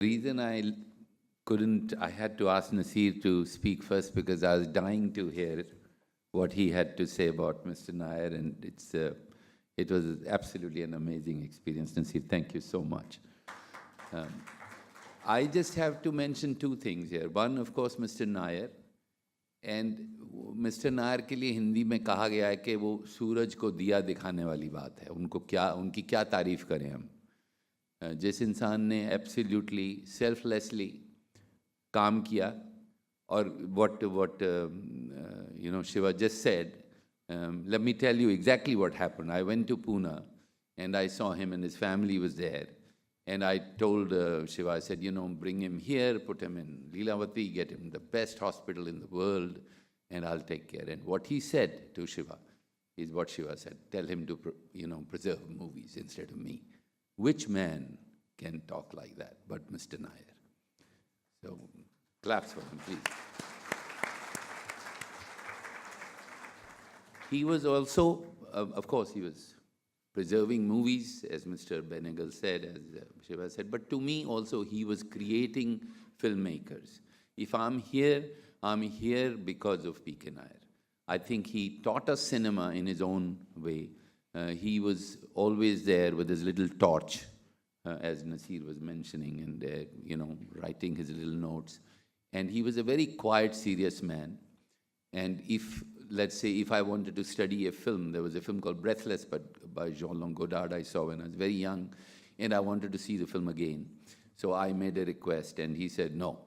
The reason I had to ask Naseer to speak first because I was dying to hear what he had to say about Mr. Nair, and it was absolutely an amazing experience. Naseer, thank you so much. Um, I just have to mention two things here. One, of course, Mr. Nair. And mister Nair के लिए हिंदी में कहा गया है कि वो सूरज को दिया दिखाने वाली बात है. उनकी क्या तारीफ़ करें हम. जिस इंसान ने एब्सोल्युटली सेल्फलेसली काम किया, और what Shiva just said, let me tell you exactly what happened. I went to Pune and I saw him and his family was there. And I told Shiva, I said, bring him here, put him in Leelavati, get him the best hospital in the world, and I'll take care. And what he said to Shiva is what Shiva said. Tell him to, preserve movies instead of me. Which man can talk like that but Mr. Nair? So, claps for him, please. He was also, of course, he was preserving movies, as Mr. Benegal said, as Shiva said, but to me also he was creating filmmakers. If I'm here because of P.K. Nair. I think he taught us cinema in his own way. He was always there with his little torch, as Naseer was mentioning, and writing his little notes. And he was a very quiet, serious man. And let's say, if I wanted to study a film, there was a film called Breathless by Jean-Luc Godard I saw when I was very young, and I wanted to see the film again. So I made a request, and he said no.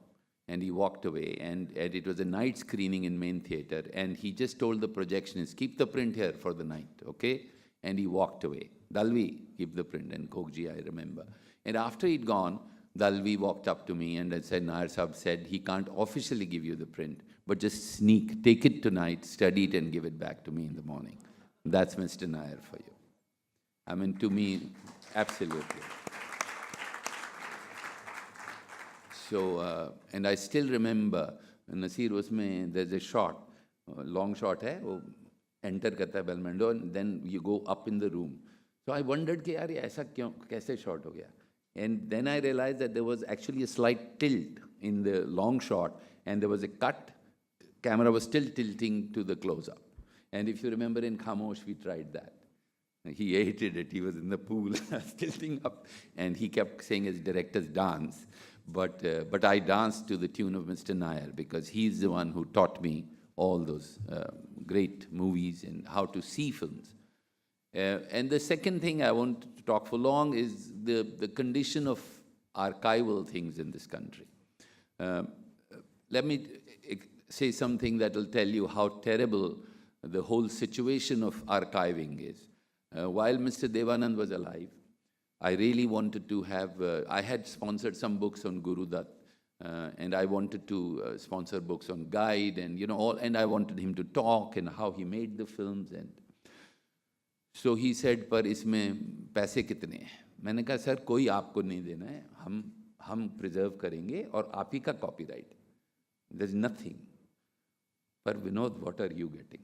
And he walked away, and it was a night screening in main theatre, and he just told the projectionist, keep the print here for the night, okay? And he walked away. Dalvi, keep the print, and Kokji, I remember. And after he'd gone, Dalvi walked up to me and said, Nair Sahab said, he can't officially give you the print, but just take it tonight, study it, and give it back to me in the morning. That's Mr. Nair for you. I mean, to me, absolutely. So, and I still remember, Naseer, there's a shot, long shot hai, wo enter karta hai Belmondo, and then you go up in the room. So I wondered, कि यार ये ऐसा क्यों, कैसे shot हो गया? And then I realized that there was actually a slight tilt in the long shot, and there was a cut. Camera was still tilting to the close-up. And if you remember in Khamosh, we tried that. He hated it. He was in the pool, tilting up, and he kept saying his director's dance. But I danced to the tune of Mr. Nair because he's the one who taught me all those great movies and how to see films. And the second thing I want to talk for long is the condition of archival things in this country. Let me say something that will tell you how terrible the whole situation of archiving is. While Mr. Devanand was alive, I really wanted to have, I had sponsored some books on Guru Dutt, and I wanted to sponsor books on Guide, and and I wanted him to talk and how he made the films. And so he said, पर इसमें पैसे कितने हैं? मैंने कहा, sir कोई आपको नहीं देना है, हम प्रिजर्व करेंगे और आप ही का कॉपीराइट. There's nothing. पर Vinod, what are you getting?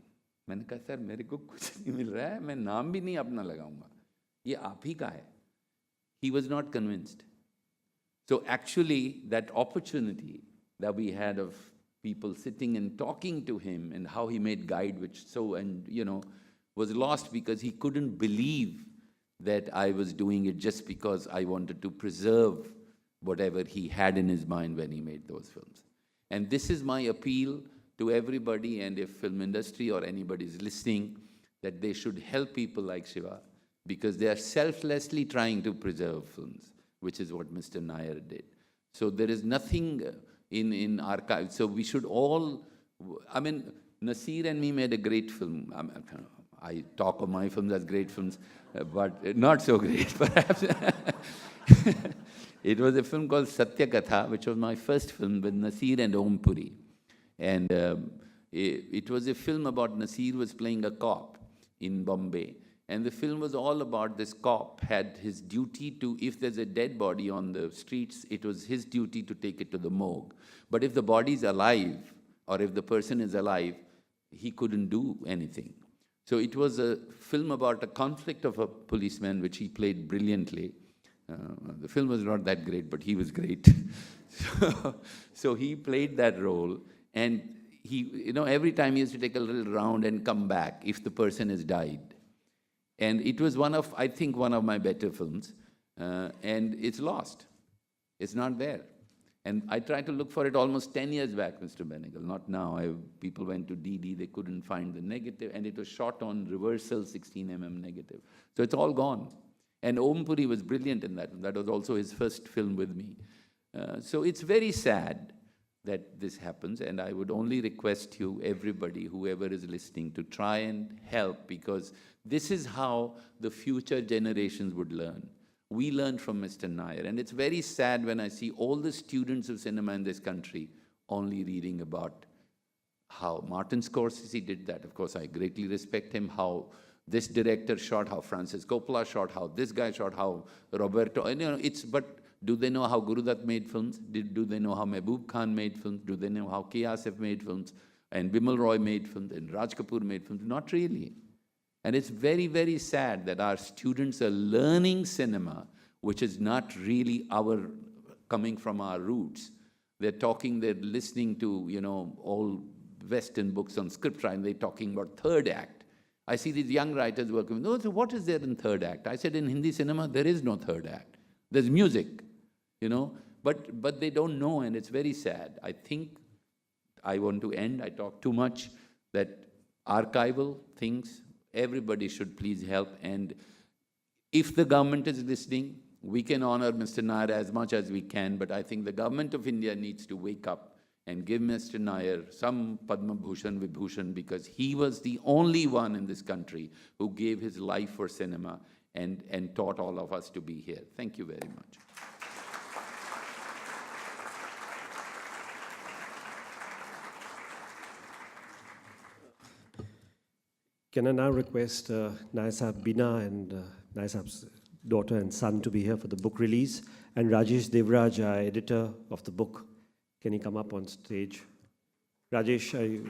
मैंने कहा, सर मेरे को कुछ नहीं मिल रहा है, मैं नाम भी नहीं अपना लगाऊंगा, ये आप ही का है. He was not convinced. So actually, that opportunity that we had of people sitting and talking to him and how he made Guide, was lost because he couldn't believe that I was doing it just because I wanted to preserve whatever he had in his mind when he made those films. And this is my appeal to everybody, and if film industry or anybody is listening, that they should help people like Shiva, because they are selflessly trying to preserve films, which is what Mr. Nair did. So there is nothing in archive. So we should all, Naseer and me made a great film. I talk of my films as great films, but not so great, perhaps. It was a film called Satya Katha, which was my first film with Naseer and Om Puri. And it was a film about Naseer was playing a cop in Bombay. And the film was all about this cop had his duty to, if there's a dead body on the streets, it was his duty to take it to the morgue. But if the body's alive, or if the person is alive, he couldn't do anything. So it was a film about a conflict of a policeman, which he played brilliantly. The film was not that great, but he was great. So he played that role, and every time he used to take a little round and come back if the person has died. And it was I think one of my better films, and it's lost. It's not there. And I tried to look for it almost 10 years back, Mr. Benegal, not now. People went to DD, they couldn't find the negative, and it was shot on reversal 16mm negative. So it's all gone. And Om Puri was brilliant in that. That was also his first film with me. So it's very sad that this happens, and I would only request you, everybody, whoever is listening, to try and help, because this is how the future generations would learn. We learned from Mr. Nair, and it's very sad when I see all the students of cinema in this country only reading about how Martin Scorsese did that. Of course, I greatly respect him, how this director shot, how Francis Coppola shot, how this guy shot, how Roberto, but do they know how Gurudutt made films? Do they know how Mehboob Khan made films? Do they know how K. Asif made films? And Bimal Roy made films? And Raj Kapoor made films? Not really. And it's very, very sad that our students are learning cinema, which is not really coming from our roots. They're listening to, all Western books on script writing, they're talking about third act. I see these young writers working, no, so what is there in third act? I said, in Hindi cinema, there is no third act. There's music, but they don't know, and it's very sad. I think I want to end, I talk too much, that archival things, everybody should please help. And if the government is listening, we can honor Mr. Nair as much as we can, but I think the government of India needs to wake up and give Mr. Nair some Padma Bhushan, Vibhushan, because he was the only one in this country who gave his life for cinema and taught all of us to be here. Thank you very much. Can I now request Nair Sahab Bina and Nair Sahab's daughter and son to be here for the book release, and Rajesh Devraj, our editor of the book. Can he come up on stage? Rajesh,